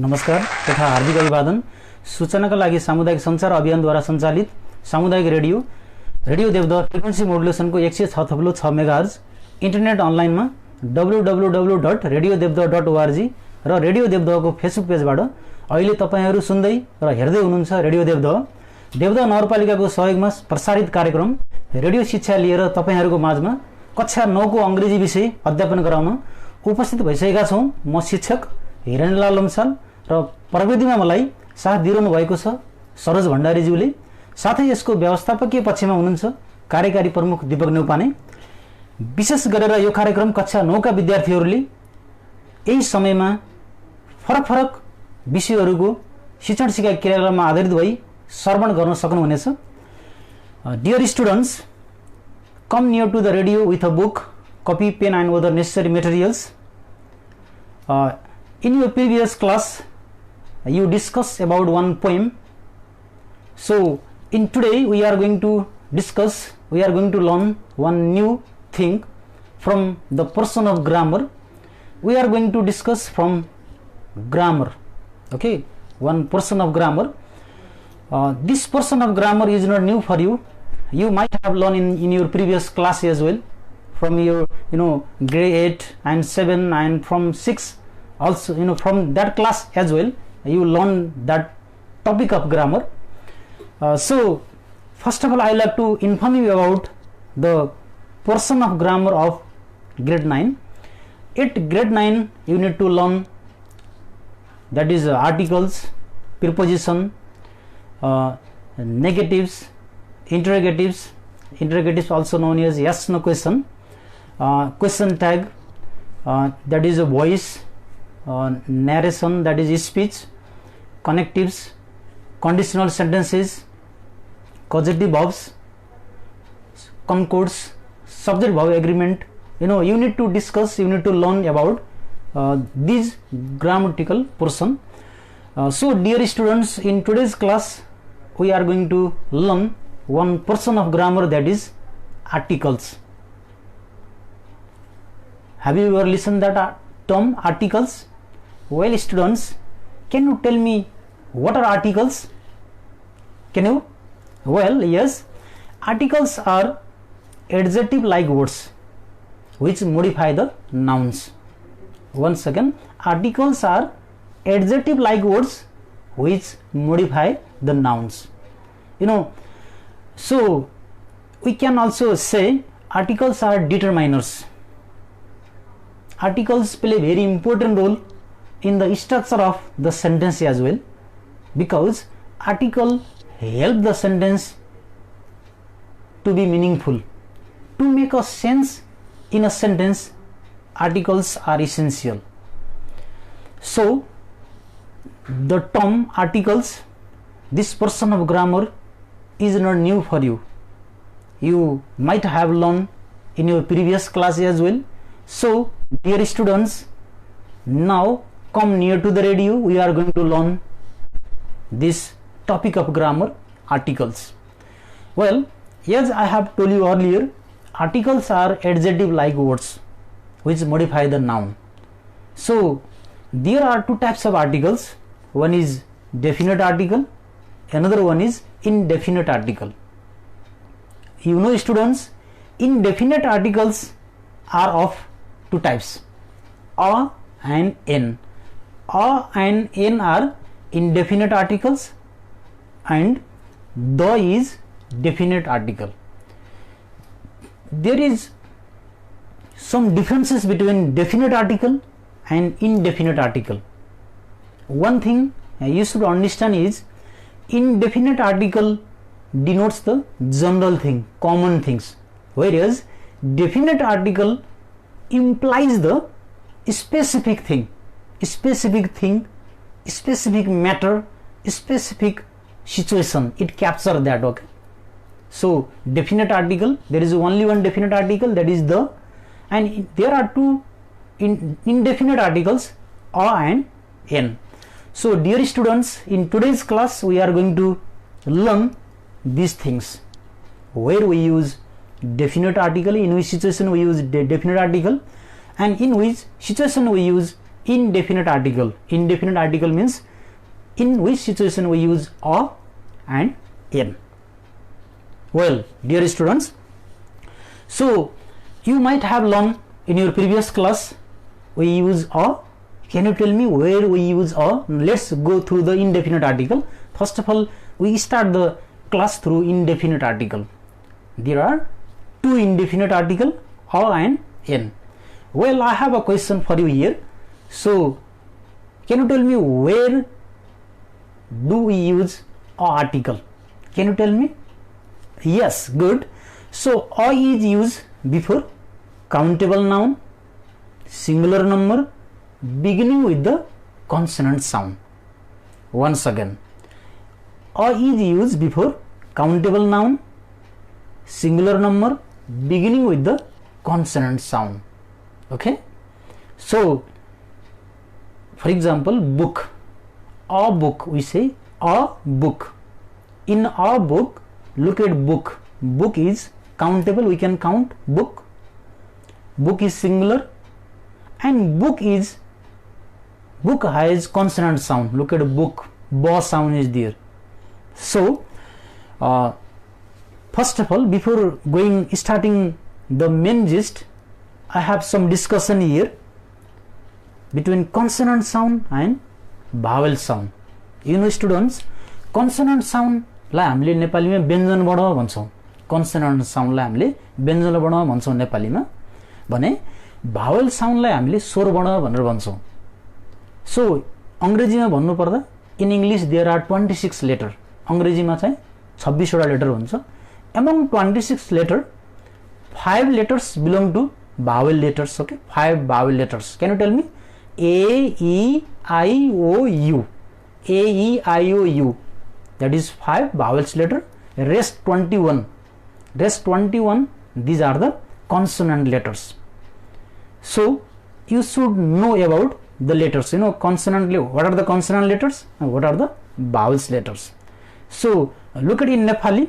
नमस्कार तथा हार्दिक अभिवादन। सूचनाका लागि सामुदायिक सञ्चार अभियानद्वारा सञ्चालित सामुदायिक रेडियो देवदह फ्रिक्वेन्सी मोडुलेसनको 106.6 मेगाहर्ज इन्टरनेट अनलाइनमा www.radiodevdaha.org र रेडियो देवदहको फेसबुक पेजबाट अहिले तपाईहरु सुन्दै र हेर्दै हुनुहुन्छ। रेडियो देवदह नगरपालिकाको सहयोगमा प्रसारित कार्यक्रम रेडियो शिक्षा लिएर तपाईहरुको माझमा कक्षा 9 को अंग्रेजी विषय अध्यापन गराउन उपस्थित भइसकेका छौं। म शिक्षक हिरणलाल लम्साल र प्रविधिमा मलाई साथ दिइरहनु भएको छ सरोज भण्डारीज्यूले। साथै यसको व्यवस्थापकीय पक्षमा हुनुहुन्छ कार्यकारी प्रमुख दीपक नेउपाने। विशेष गरेर यो कार्यक्रम कक्षा 9 का विद्यार्थीहरूले यही समयमा फरक विषयहरूको शिक्षण सिकाइ क्रियाकलापमा आधारित भई श्रवण गर्न सक्नुहुनेछ। Dear students, come near to the radio with a book, copy, pen and other necessary materials. In your previous class you discussed about one poem. So in today we are going to learn one new thing from the portion of grammar. We are going to discuss from grammar. Okay, one portion of grammar. This portion of grammar is not new for you. You might have learned in your previous class as well, from your grade 8 and 7 and from 6 also, from that class as well you learn that topic of grammar. So first of all I like to inform you about the portion of grammar of grade 9. At grade 9 you need to learn, that is articles, preposition, negatives, interrogatives also known as yes no question, question tag, that is a voice, narration, that is speech, connectives, conditional sentences, causative verbs, concords, subject verb agreement. You need to discuss, you need to learn about these grammatical portion. So dear students, in today's class we are going to learn one portion of grammar, that is articles. Have you ever listened that term articles? Well students, can you tell me what are articles? Can you? Well, yes, articles are adjective like words which modify the nouns. Once again, articles are adjective like words which modify the nouns. So we can also say articles are determiners. Articles play a very important role in the structure of the sentence as well, because article help the sentence to be meaningful. To make a sense in a sentence, articles are essential. So the term articles, this portion of grammar is not new for you. You might have learned in your previous class as well. So dear students, now come near to the radio. We are going to learn this topic of grammar, articles. Well, as I have told you earlier, articles are adjective like words which modify the noun. So there are two types of articles. One is definite article, another one is indefinite article. Students, indefinite articles are of two types, a and n. A and n are indefinite articles and the is definite article. There is some differences between definite article and indefinite article. One thing you should understand is indefinite article denotes the general thing, common things, whereas definite article implies the specific thing, specific matter, specific situation. It captures that. Okay, so definite article, there is only one definite article, that is the, and there are two indefinite articles, a and n. So dear students, in today's class we are going to learn these things, where we use definite article, in which situation we use definite article, and in which situation we use indefinite article. Indefinite article means in which situation we use a and in. Well, dear students, so you might have learned in your previous class we use a. Can you tell me where we use a? Let's go through the indefinite article. First of all, we start the class through indefinite article. There are two indefinite article, a and in. Well, I have a question for you here. So, can you tell me where do we use a article? Can you tell me? Yes, good. So, a is used before countable noun, singular number, beginning with the consonant sound. Once again, a is used before countable noun, singular number, beginning with the consonant sound. Okay. So, for example, book. A book, we say a book. In a book, look at book. Book is countable, we can count book. Book is singular, and book has consonant sound. Look at book, ba sound is there. So, first of all, before starting the main gist, I have some discussion here between consonant sound and vowel sound. You know students, consonant sound लाई हामीले नेपालीमा व्यञ्जन वर्ण भन्छौं. Consonant साउन्डलाई हामीले व्यञ्जन वर्ण भन्छौं नेपालीमा. भने भावल साउन्डलाई हामीले स्वर वर्ण भनेर भन्छौं. सो अंग्रेजीमा भन्नु पर्दा in English there are 26 letter. अंग्रेजीमा चाहिँ 26 वटा लेटर हुन्छ. among 26 letter 5 letters belong to vowel letters. Okay, 5 vowel letters. Can you tell me? A, E, I, O, U. A, E, I, O, U. That is 5 vowels letter. Rest 21. These are the consonant letters. So you should know about the letters. You know, consonant. What are the consonant letters and what are the vowels letters? So look at in Nepali.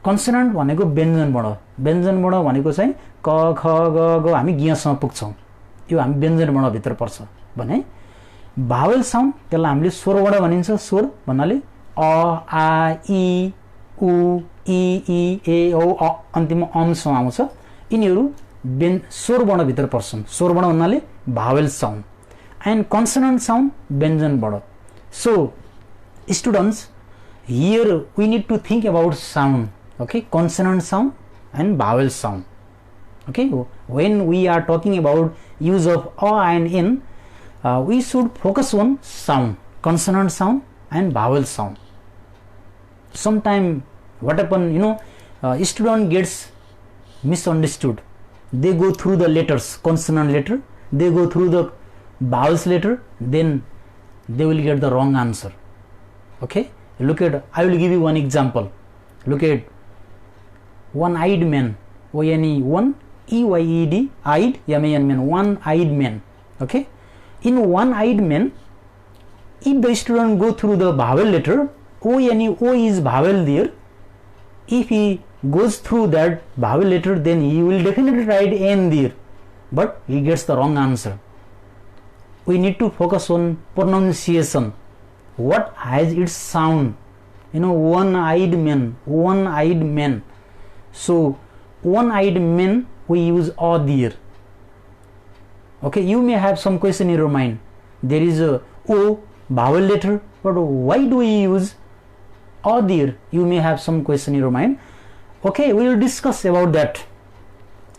Consonant भनेको व्यञ्जन वर्ण. व्यञ्जन वर्ण भनेको चाहिँ क ख ग ग हामी गियसँग पुग्छौं. यो हामी व्यञ्जन वर्ण भित्र पर्छ. भने भावल साउन्ड त्यसलाई हामीले स्वर वर्ण भनिन्छ. स्वर भन्नाले अ आ इ उ इ ई ए औ अ अन्तिममा अमसम्म आउँछ. यिनीहरू स्वर वर्ण भित्र पर्छन्. स्वर वर्ण भन्नाले भावल साउन्ड एन्ड कन्सोनेन्ट साउन्ड व्यञ्जन वर्ण. सो students, here we need to think about sound. Okay, consonant sound and vowel sound. Okay, when we are talking about use of a and in, we should focus on sound, consonant sound and vowel sound. Sometime what happen, you know, student gets misunderstood. They go through the letters, consonant letter, they go through the vowels letter, then they will get the wrong answer. Okay, look at, I will give you one example. Look at one-eyed man, O-N-E, one, E-Y-E-D, eyed, M-A-N, man, one-eyed man. Okay, in one-eyed man, if the student go through the vowel letter, O-N-E, O is vowel there. If he goes through that vowel letter, then he will definitely write N there, but he gets the wrong answer. We need to focus on pronunciation. What has its sound? You know, one-eyed man, one-eyed man. So one-eyed man, we use a there. Okay, you may have some question in your mind. There is a O vowel letter, but why do we use a there? You may have some question in your mind. Okay, we will discuss about that.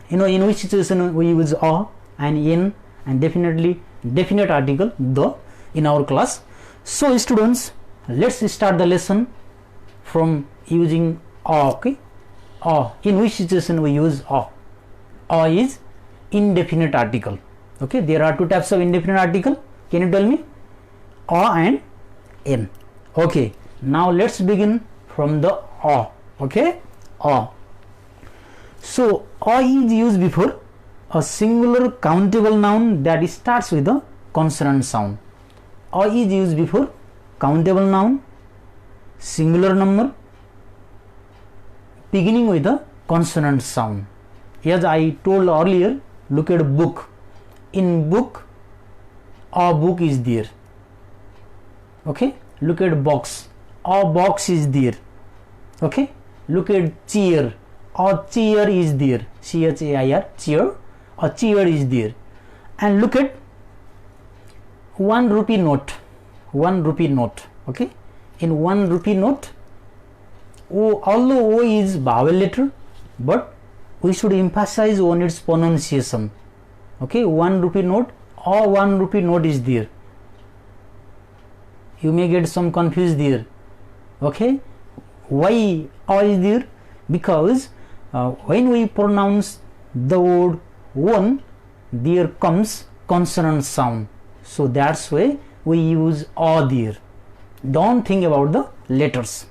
You know, in which situation we use a and in, and definitely definite article the in our class. So students, let's start the lesson from using a. Okay, a. In which situation we use a? A is indefinite article. Okay, there are two types of indefinite article. Can you tell me? A and in. Okay, now let's begin from the a. Okay, a. So a is used before a singular countable noun that starts with a consonant sound. A is used before countable noun, singular number, beginning with a consonant sound. As I told earlier, look at book. In book, a book is there. Okay, look at box, a box is there. Okay, look at chair, a chair is there. chair, chair, a chair is there. And look at 1 rupee note, 1 rupee note. Okay, in 1 rupee note, although O is vowel letter, but we should emphasize on its pronunciation. Okay, 1 rupee note, or 1 rupee note is there. You may get some confused there. Okay, why O is there? Because when we pronounce the word one, there comes consonant sound. So that's why we use O there. Don't think about the letters.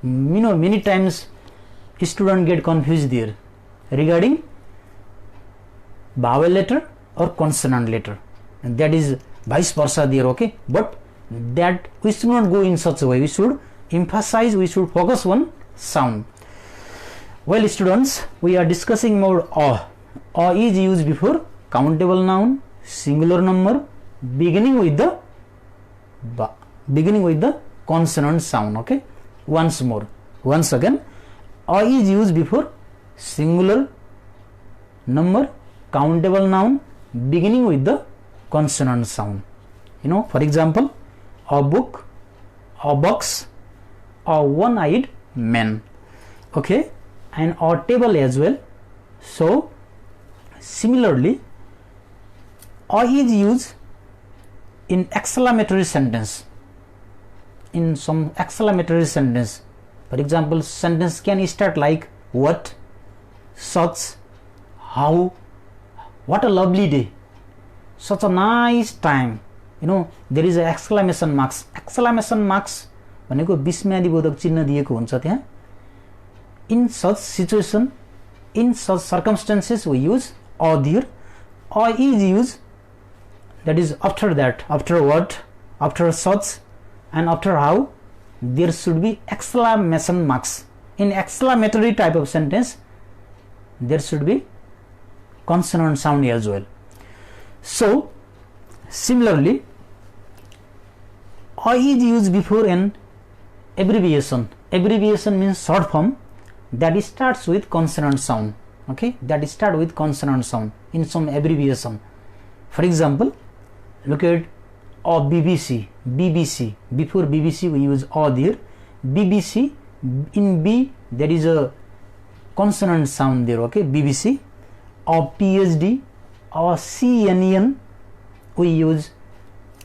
Many times students get confused there regarding vowel letter or consonant letter, and that is vice versa there. Okay, but that we should not go in such a way. We should emphasize, we should focus on sound. Well students, we are discussing about O. O is used before countable noun, singular number, beginning with the consonant sound. Okay, once again, O is used before singular number, countable noun, beginning with the consonant sound. For example, a book, a box, a one-eyed man. Okay, and a table as well. So similarly, O is used in exclamatory sentence. In some exclamatory sentence, for example, sentence can start like what, such, how, what a lovely day, such a nice time. There is a exclamation marks. Exclamation marks भनेको विस्मयादिबोधक चिन्ह दिएको हुन्छ त्यहाँ. In such situation, in such circumstances, we use O there. O is used, that is after that, after what, after such, and after how, there should be exclamation marks. In exclamatory type of sentence, there should be consonant sound as well. So similarly, O is used before an abbreviation. Abbreviation means short form that starts with consonant sound. Okay, that start with consonant sound in some abbreviation. For example, look at O BBC. BBC, before BBC we use O there. BBC, in B there is a consonant sound there. Okay, BBC. O PhD, or CNN, we use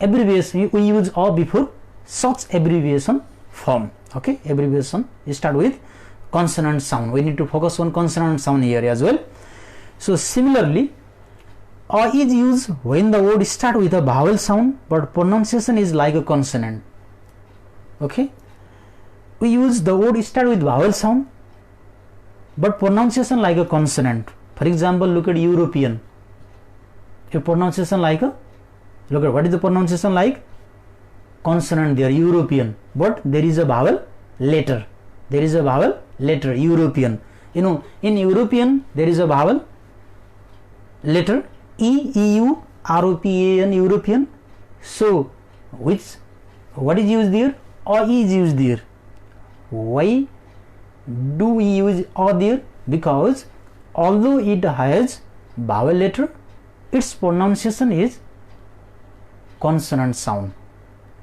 abbreviation, we use O before such abbreviation form. Okay, abbreviation start with consonant sound. We need to focus on consonant sound here as well. So similarly, O is used when the word start with a vowel sound but pronunciation is like a consonant. Okay, we use the word start with vowel sound but pronunciation like a consonant. For example, look at European. A pronunciation like a, look at what is the pronunciation like? Consonant there, European, but there is a vowel letter. There is a vowel letter, European. In European there is a vowel letter E-E-U-R-O-P-A-N, European. So what is used there? O is used there. Why do we use O there? Because although it has vowel letter, its pronunciation is consonant sound.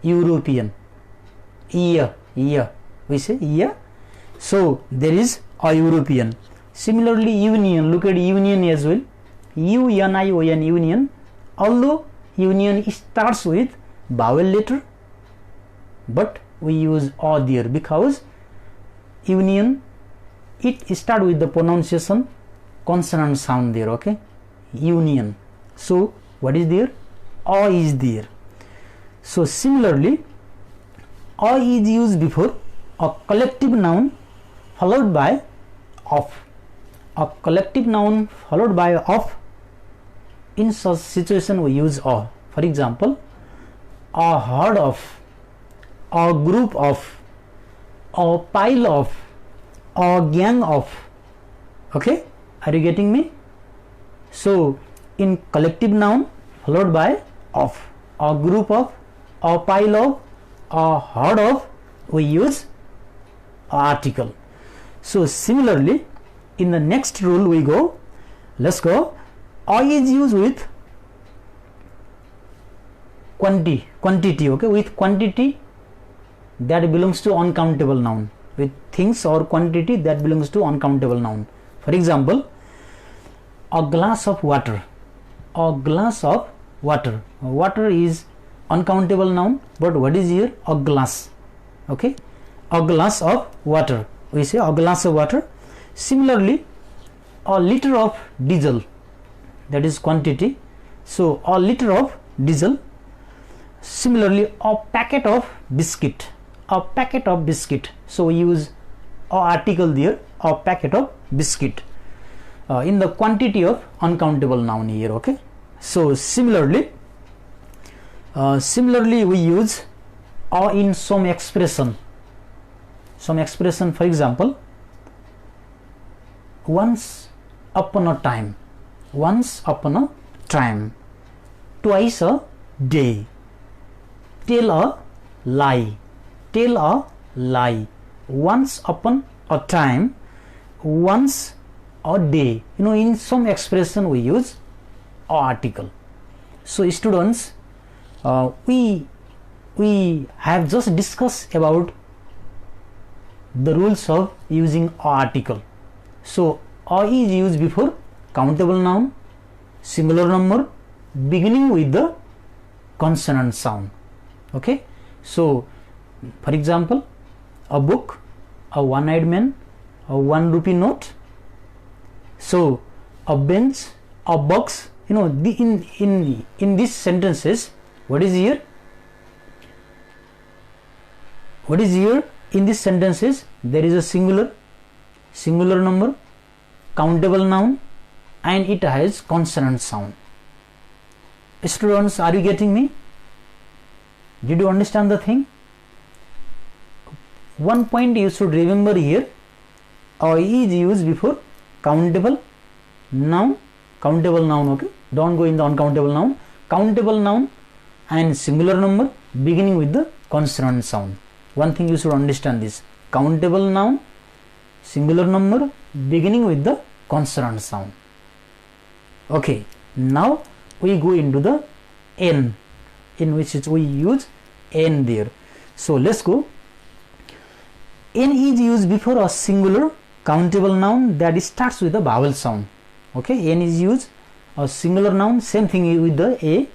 European, ear, we say ear. So there is a European. Similarly, union, look at union as well. U-N-I-O-N, union. Although union starts with vowel letter, but we use O there because union, it start with the pronunciation consonant sound there. Okay, union. So what is there? O is there. So similarly, O is used before a collective noun followed by of. A collective noun followed by of. In such situation we use O. For example, a herd of, a group of, a pile of, a gang of. Okay, are you getting me? So in collective noun followed by of, a group of, a pile of, a herd of, we use article. So similarly, in the next rule we go, let's go. I is used with quantity, okay, with quantity that belongs to uncountable noun, with things or quantity that belongs to uncountable noun. For example, a glass of water, a glass of water. Water is uncountable noun, but what is here? A glass, okay, a glass of water, we say a glass of water. Similarly, a liter of diesel, that is quantity, so a liter of diesel. Similarly, a packet of biscuit, a packet of biscuit, so we use a article there, a packet of biscuit, in the quantity of uncountable noun here, okay. So similarly we use in some expression, for example, once upon a time, once upon a time, twice a day, tell a lie, tell a lie, once upon a time, once a day. You know, in some expression we use a article. So students, we have just discussed about the rules of using a article. So a is used before countable noun, singular number, beginning with the consonant sound, okay. So for example, a book, a one-eyed man, a 1 rupee note. So a bench, a box, you know, in these sentences, what is here? What is here in these sentences? There is a singular number, countable noun, and it has consonant sound. Students, are you getting me? Did you understand the thing? One point you should remember here, I is used before countable noun, okay, don't go in the uncountable noun, countable noun and singular number beginning with the consonant sound. One thing you should understand this, countable noun, singular number beginning with the consonant sound. Okay, now we go into the n, in which we use n there. So let's go. N is used before a singular countable noun that starts with a vowel sound, okay. N is used a singular noun, same thing with the a.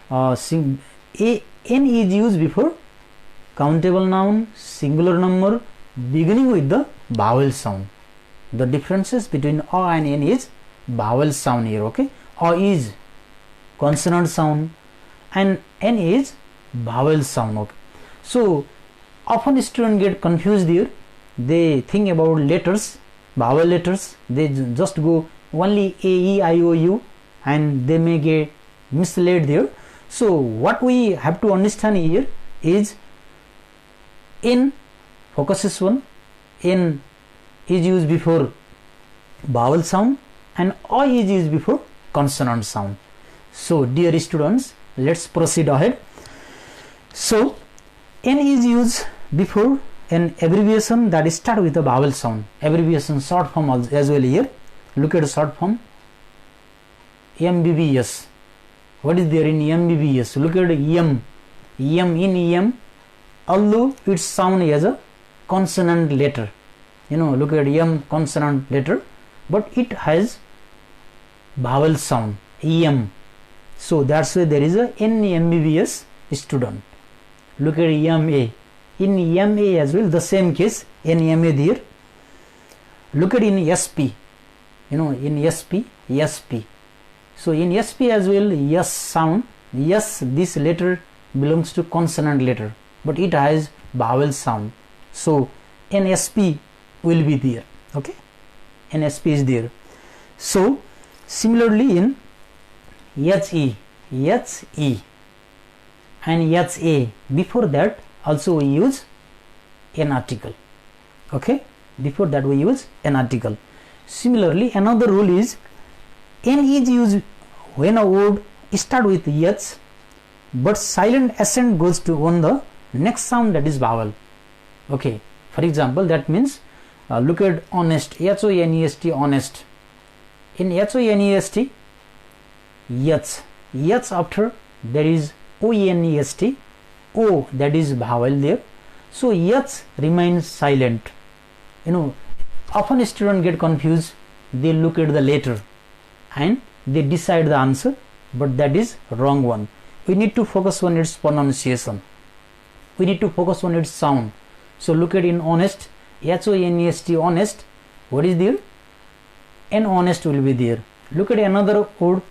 N is used before countable noun, singular number beginning with the vowel sound. The differences between a and n is vowel sound here, okay. A is consonant sound and n is vowel sound, okay. So often students get confused here, they think about letters, vowel letters, they just go only a, e, I, o, u, and they may get misled there. So what we have to understand here is n, focuses one, n is used before vowel sound and a is used before consonant sound. So dear students, let's proceed ahead. So n is used before an abbreviation that start with a vowel sound, abbreviation short form as well here. Look at the short form, MBBS. What is there in MBBS? Look at M. In M, although it sound as a consonant letter, you know, look at M, consonant letter, but it has vowel sound, em. So that's why there is a n MBBS student. Look at EMA. In EMA as well, the same case, in EMA there. Look at in SP, you know, in SP. So in SP as well, yes sound, yes, this letter belongs to consonant letter, but it has vowel sound. So NSP will be there, okay, NSP is there. So similarly in HE and HA, before that also we use an article, okay, before that we use an article. Similarly, another rule is n is used when a word start with h but silent accent goes to on the next sound, that is vowel. Okay, for example, that means look at honest, H-O-N-E-S-T, honest. In H-O-N-E-S-T, H after there is O-N-E-S-T, O, that is vowel there, so H remains silent. You know, often students get confused, they look at the letter and they decide the answer, but that is wrong one. We need to focus on its pronunciation, we need to focus on its sound. So look at in honest, H-O-N-E-S-T, honest, what is there? An honest will be there. Look at another word,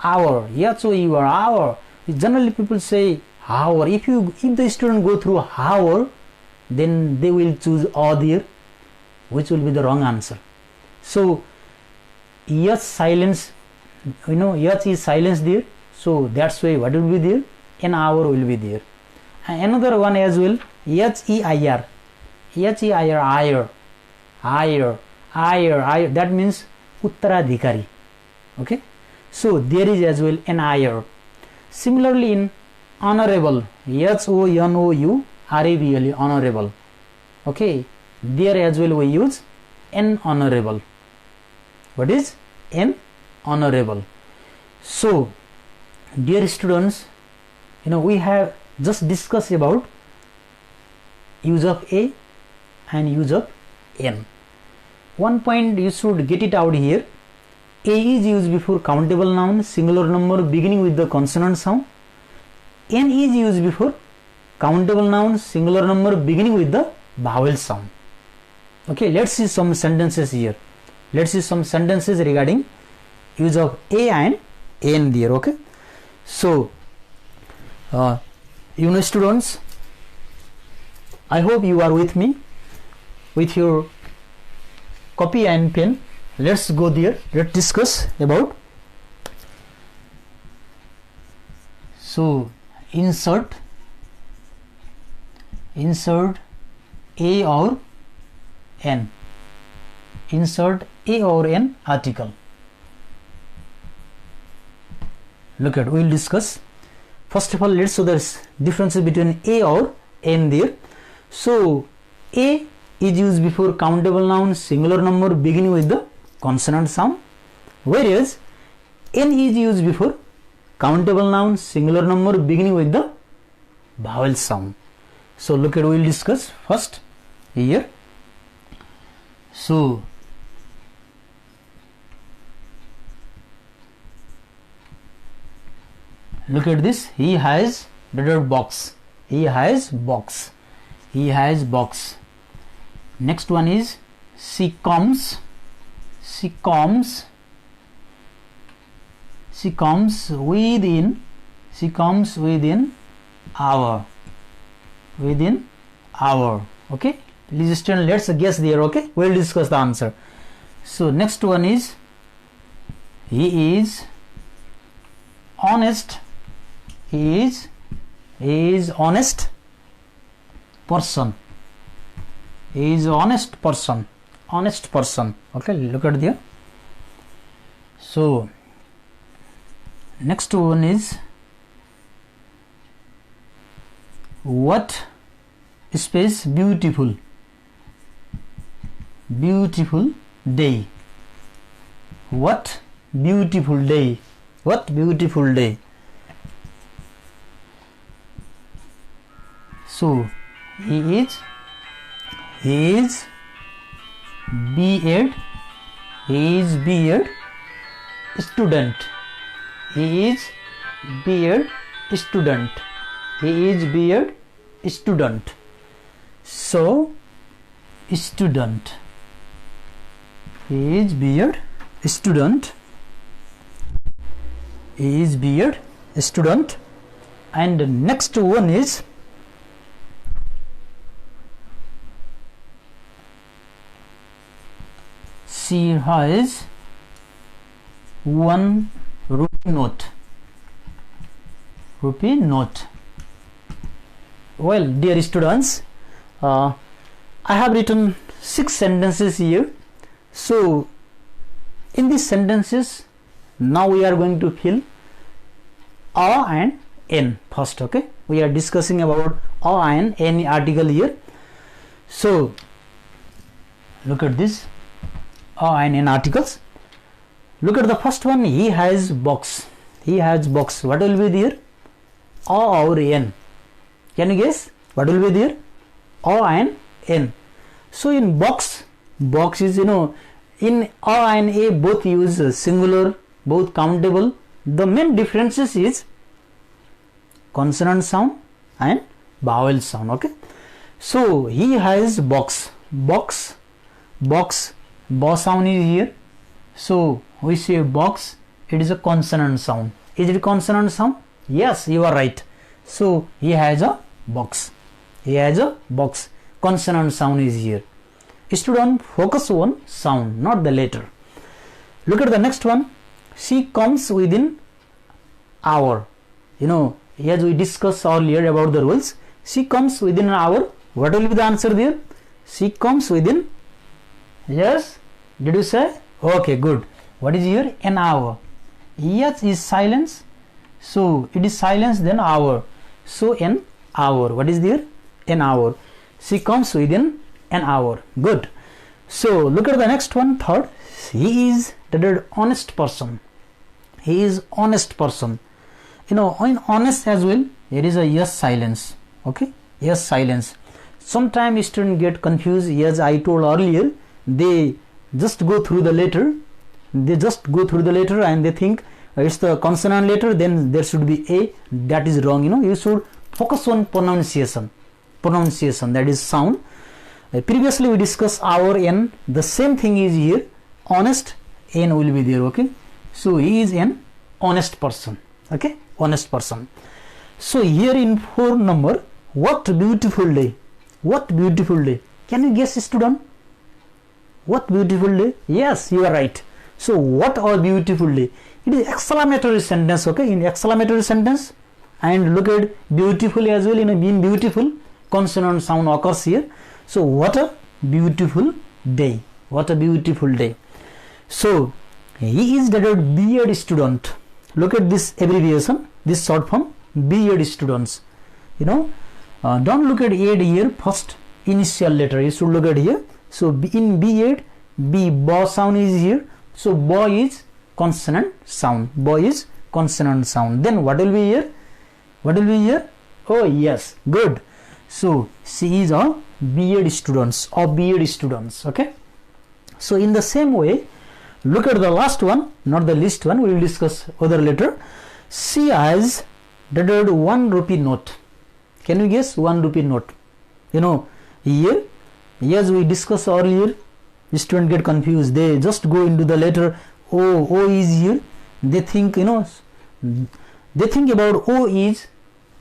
hour, H-O-U-R, hour. Generally people say hour. If the student go through hour, then they will choose or there, which will be the wrong answer. So H silence, you know, H is silence there, so that's why what will be there? An hour will be there. And another one as well, H-E-I-R, H-E-I-R, higher, that means Uttaradhikari. Okay, so there is as well an higher. Similarly in honorable, H-O-N-O-U-R-A-B-L-E, honorable. Okay, there as well we use an honorable. What is an honorable? So dear students, you know, we have just discussed about use of a and use of n. One point you should get it out here, a is used before countable noun, singular number beginning with the consonant sound. N is used before countable noun, singular number beginning with the vowel sound. Okay, let's see some sentences here. Let's see some sentences regarding use of a and n there. Okay, so you know students, I hope you are with me with your copy and pen. Let's go there, let's discuss about. So insert a or n, insert a or n article. Look at, we will discuss. First of all, let's show the difference between a or n there. So a is used before countable noun, singular number beginning with the consonant sound, whereas n is used before countable noun, singular number beginning with the vowel sound. So look at, we will discuss first here. So look at this, he has box, he has box, he has box. Next one is she comes within hour, okay. Please student, let's guess there. Okay, we'll discuss the answer. So next one is he is honest, he is honest person, he is honest person, okay. Look at there. So next one is what space beautiful day, what beautiful day, so he is beard student, he is beard student, so student, he is beard student, and the next one is she has one rupee note. Well, dear students, I have written 6 sentences here. So in these sentences, now we are going to fill a and n first. Okay, we are discussing about a and n article here. So look at this a and n articles. Look at the first one. He has box. He has box. What will be there? A or n? Can you guess what will be there? A and n. So in box is, you know, in a and a both use singular, both countable. The main differences is consonant sound and vowel sound. Okay, so he has box. Ba sound is here. So we say box, it is a consonant sound. Is it consonant sound? Yes, you are right. So he has a box. He has a box. Consonant sound is here. Student, focus on sound, not the letter. Look at the next one. She comes within hour. You know, as we discussed earlier about the rules, she comes within an hour. What will be the answer there? She comes within, yes, did you say? Okay, good. What is here? An hour. Yes is silence. So it is silence, then hour. So an hour. What is there? An hour. She comes within an hour. Good. So look at the next one. Third, he is the honest person. He is honest person. You know, in honest as well, there is a yes silence. Okay, yes silence. Sometimes students get confused. As I told earlier, they just go through the letter. They just go through the letter and they think it's the consonant letter, then there should be a. That is wrong. You know, you should focus on pronunciation. Pronunciation, that is sound. Previously we discussed our n. The same thing is here. Honest, n will be there. Okay, so he is an honest person. Okay, honest person. So here in 4 number, what beautiful day. What beautiful day. Can you guess, student? What beautiful day? Yes, you are right. So what a beautiful day. It is exclamatory sentence. Okay, in exclamatory sentence, and look at beautiful as well. In a being beautiful, consonant sound occurs here. So what a beautiful day. What a beautiful day. So he is the B.Ed student. Look at this abbreviation, this short form, B.Ed students. You know, don't look at ed here. First initial letter you should look at here. So in B.Ed, ba sound is here. So ba is consonant sound. Ba is consonant sound. Then what will be here? What will be here? Oh yes, good. So she is a B.Ed students or B.Ed students. Okay. So in the same way, look at the last one, not the least one. We will discuss other later. She has dated 1 rupee note. Can you guess 1 rupee note? You know, here, yes, we discussed earlier. Students get confused. They just go into the letter O. O is here. They think, you know, they think about O is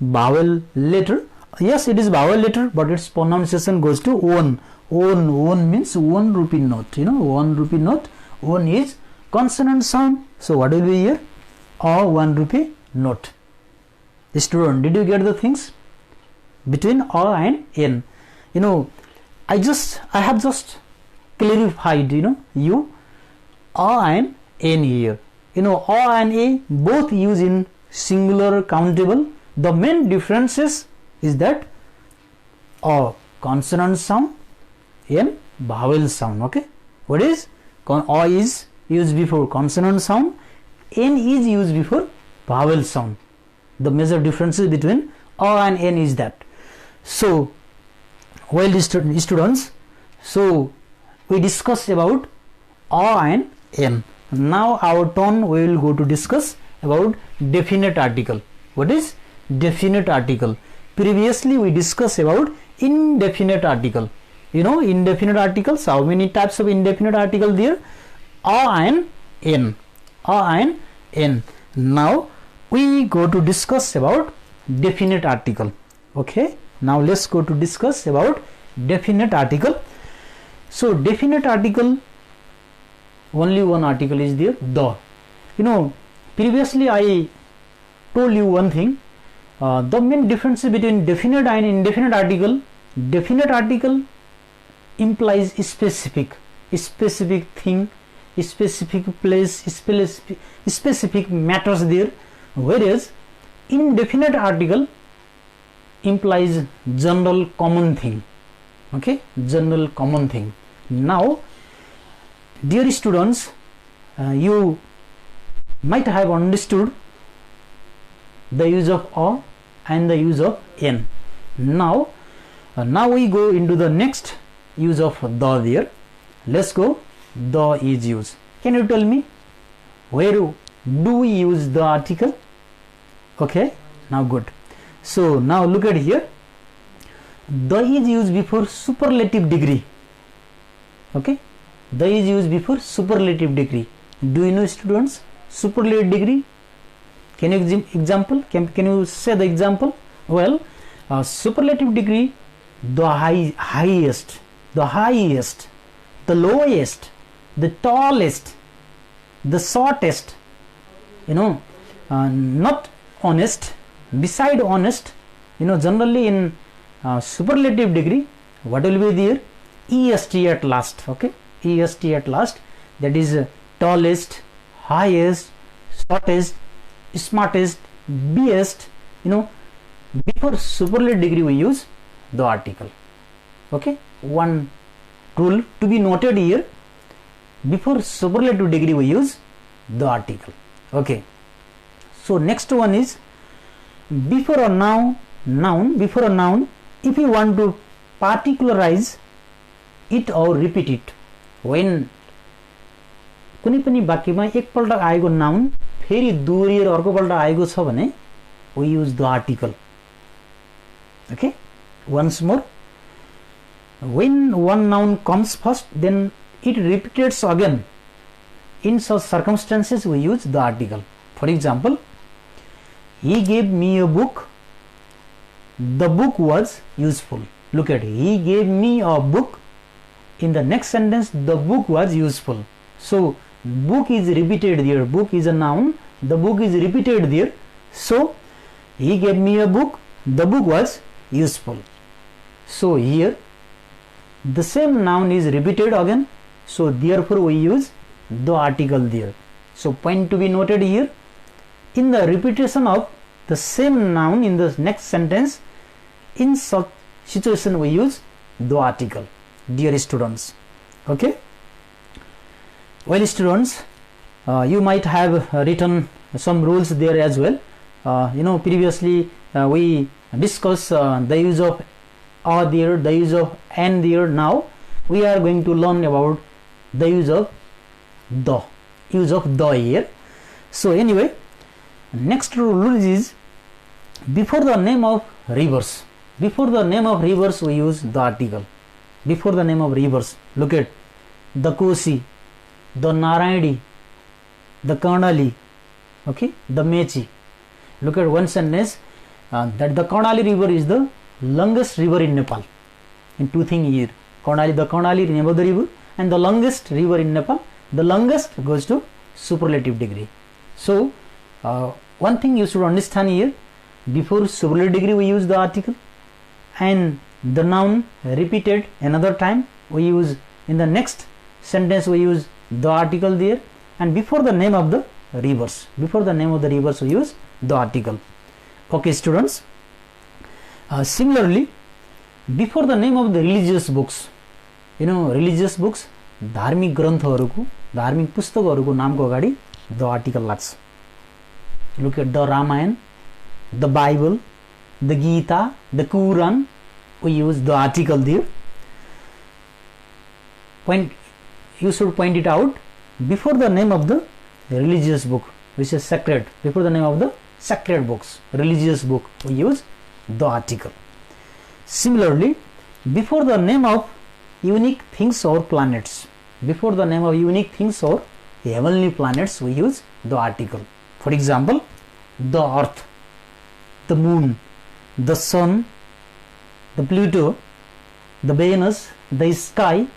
vowel letter. Yes, it is vowel letter, but its pronunciation goes to one. One means 1 rupee note. You know, 1 rupee note. One is consonant sound. So what will be here? Or 1 rupee note. Student, did you get the things between A and N? You know, I have just clarified, you know, A and N here. You know, A and A both use in singular countable. The main differences is that A consonant sound, N vowel sound. Okay, what is A is used before consonant sound, N is used before vowel sound. The major differences between A and N is that. So, well, students, so we discussed about A and N. Now our turn, we will go to discuss about definite article. What is definite article? Previously we discussed about indefinite article. You know, indefinite articles, how many types of indefinite article there? A and N. A and N. Now we go to discuss about definite article. Okay, now let's go to discuss about definite article. So definite article, only one article is there, the. You know, previously I told you one thing. The main difference between definite and indefinite article. Definite article implies specific thing, specific place, specific matters there, whereas indefinite article implies general common thing. Okay, general common thing. Now, dear students, you might have understood the use of a and the use of n. Now we go into the next use of the there. Let's go. The is used. Can you tell me where do we use the article? Okay, now good. So now look at here. The is used before superlative degree. Okay, the is used before superlative degree. Do you know, students, superlative degree? Can you example? Can you say the example? Well, superlative degree, the highest, the highest, the lowest, the tallest, the shortest, not honest, beside honest, generally in superlative degree, what will be there? est at last. Okay, est at last, that is tallest, highest, shortest, smartest, best. Before superlative degree we use the article. Okay, one rule to be noted here: before superlative degree we use the article. Okay, so next one is before a noun, before a noun, if you want to particularize it or repeat it, when कुनै पनि वाक्यमा एकपल्ट आएको noun फेरि दोहोरिएर अर्कोपल्ट आएको छ भने we use the article. Okay, once more, when one noun comes first, then it repeats again. In such circumstances we use the article. For example, he gave me a book, the book was useful. Look at, he gave me a book. In the next sentence, the book was useful. So book is repeated there, book is a noun, the book is repeated there. So he gave me a book, the book was useful. So here the same noun is repeated again, so therefore we use the article there. So point to be noted here: in the repetition of the same noun in the next sentence, in such situation we use the article, dear students. Okay, well students, you might have written some rules there as well. Previously we discussed the use of a there, the use of and there. Now we are going to learn about the use of the here. So anyway, next rule is before the name of rivers. Before the name of rivers we use the article. Before the name of rivers, look at the Kosi, the Narayani, the Karnali, okay, the Mechi. Look at one sentence that the Karnali river is the longest river in Nepal. In two things here, the Karnali name of the river and the longest river in Nepal. The longest goes to superlative degree. So one thing you should understand here: before superlative degree we use the article, and the noun repeated another time we use, in the next sentence we use the article there, and before the name of the rivers, we use the article. Okay students, similarly before the name of the religious books, religious books, धार्मिक ग्रन्थहरूको, धार्मिक पुस्तकहरूको नामको अगाडि the article लाग्छ. Look at the Ramayana, the Bible, the Gita, the Quran, we use the article there. You should point it out: before the name of the religious book, which is sacred, before the name of the sacred books, religious book, we use the article. Similarly, before the name of unique things or planets, before the name of unique things or heavenly planets, we use the article. For example, the earth, the moon, the sun, the Pluto, the Venus, the sky.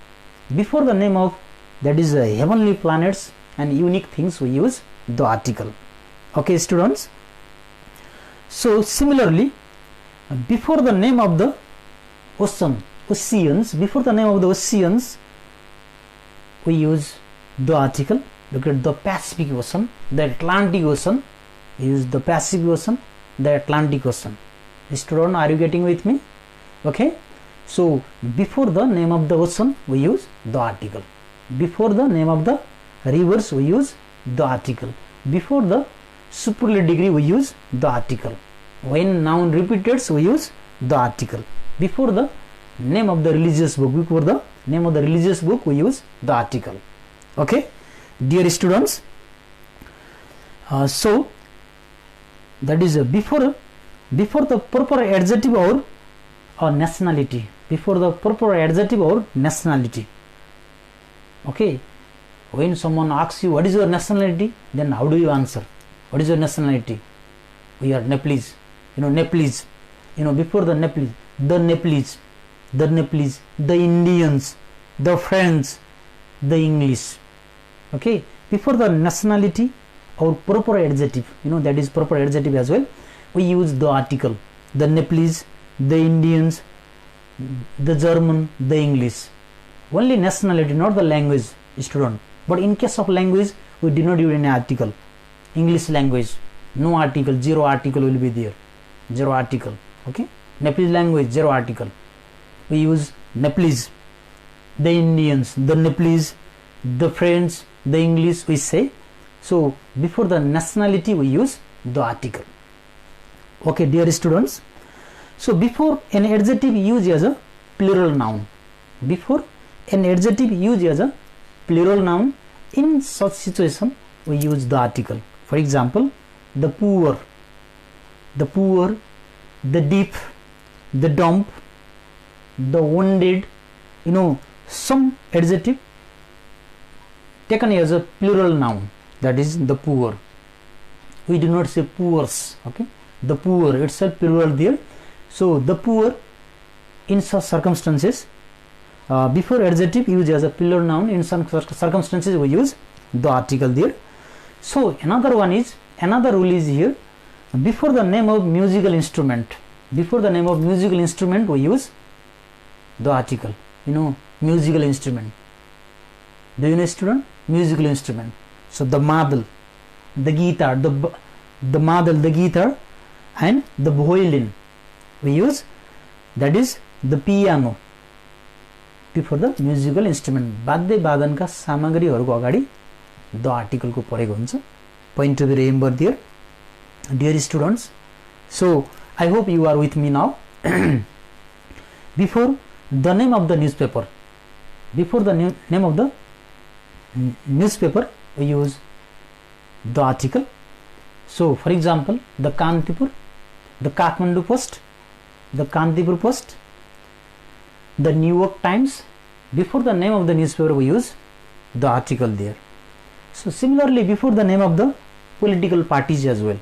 Before the name of that is heavenly planets and unique things, we use the article. Okay students, so similarly before the name of the oceans, before the name of the oceans we use the article. Look at the Pacific Ocean, the Atlantic Ocean, we use the Pacific Ocean, the Atlantic Ocean. Student, are you getting with me? Okay. So before the name of the ocean we use the article. Before the name of the rivers we use the article. Before the superlative degree we use the article. When noun repeats we use the article. Before the name of the religious book, before the name of the religious book we use the article. Okay, dear students, so that is before the proper adjective or nationality, before the proper adjective or nationality. Okay, when someone asks you what is your nationality, then how do you answer? What is your nationality? We are Nepalese. Nepalese. Before the Nepalese, the Nepalese, the Nepalese, the Indians, the French, the English. Okay, before the nationality or proper adjective, that is proper adjective as well, we use the article. The Nepalese, the Indians, the German, the English. Only nationality, not the language, student. But in case of language, we do not use any article. English language, no article, zero article will be there. Zero article. Okay, Nepalese language, zero article. We use Nepalese, the Indians, the Nepalese, the French, the English we say. So before the nationality we use the article. Okay, dear students. So before an adjective used as a plural noun. Before an adjective used as a plural noun, in such situation we use the article. For example, the poor, the deep, the dump, the wounded, some adjective taken as a plural noun, that is the poor. We do not say poors. Okay, the poor itself plural there. So the poor, in such circumstances, before adjective used as a plural noun, in some circumstances we use the article there. So another rule is here, before the name of musical instrument, we use the article. Musical instrument. Do you know, student? Musical instrument. So the madal, the guitar, the madal, the guitar, and the violin we use, that is the piano. Before the musical instrument, वाद्य वादनका सामग्रीहरुको अगाडि the article को परेको हुन्छ. Point to be remembered there, dear students. So I hope you are with me now. Before the name of the newspaper, we use the article. So for example, the Kantipur, the Kathmandu Post, the Kantipur Post, the New York Times. Before the name of the newspaper we use the article there. So similarly, before the name of the political parties as well,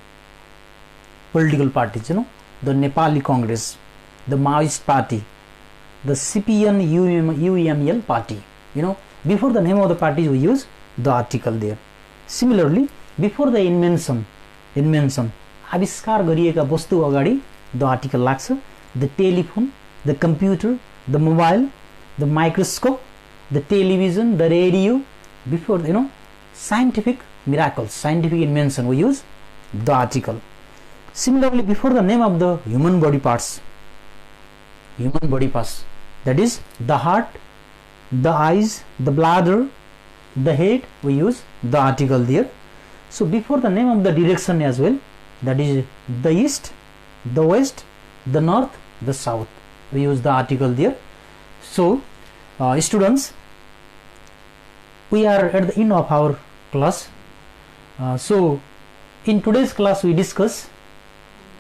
the Nepali Congress, the Maoist Party, the CPN UEML party, before the name of the parties we use the article there. Similarly, before the invention, आविष्कार गरिएका वस्तु अगाडि the article लाग्छ. The telephone, the computer, the mobile, the microscope, the television, the radio. Before scientific miracles, scientific invention, we use the article. Similarly, before the name of the human body parts, that is the heart, the eyes, the bladder, the head, we use the article there. So before the name of the direction as well, that is the east, the west, the north, the south, we use the article there. So students, we are at the end of our class. So in today's class we discuss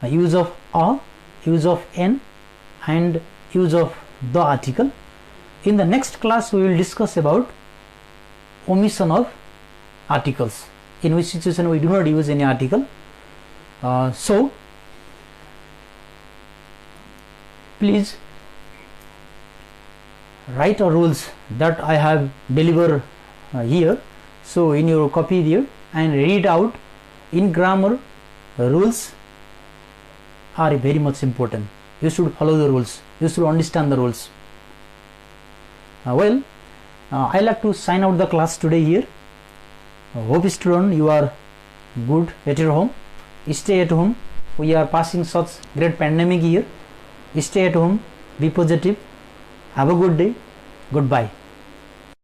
use of a, use of an, and use of the article. In the next class we will discuss about omission of articles, in which situation we do not use any article. So please write our rules that I have delivered here. So in your copy there, and read out. In grammar, rules are very much important. You should follow the rules, you should understand the rules. I like to sign out the class today here. Hope student you are good at your home. Stay at home, we are passing such great pandemic year. Stay at home, be positive, have a good day, goodbye.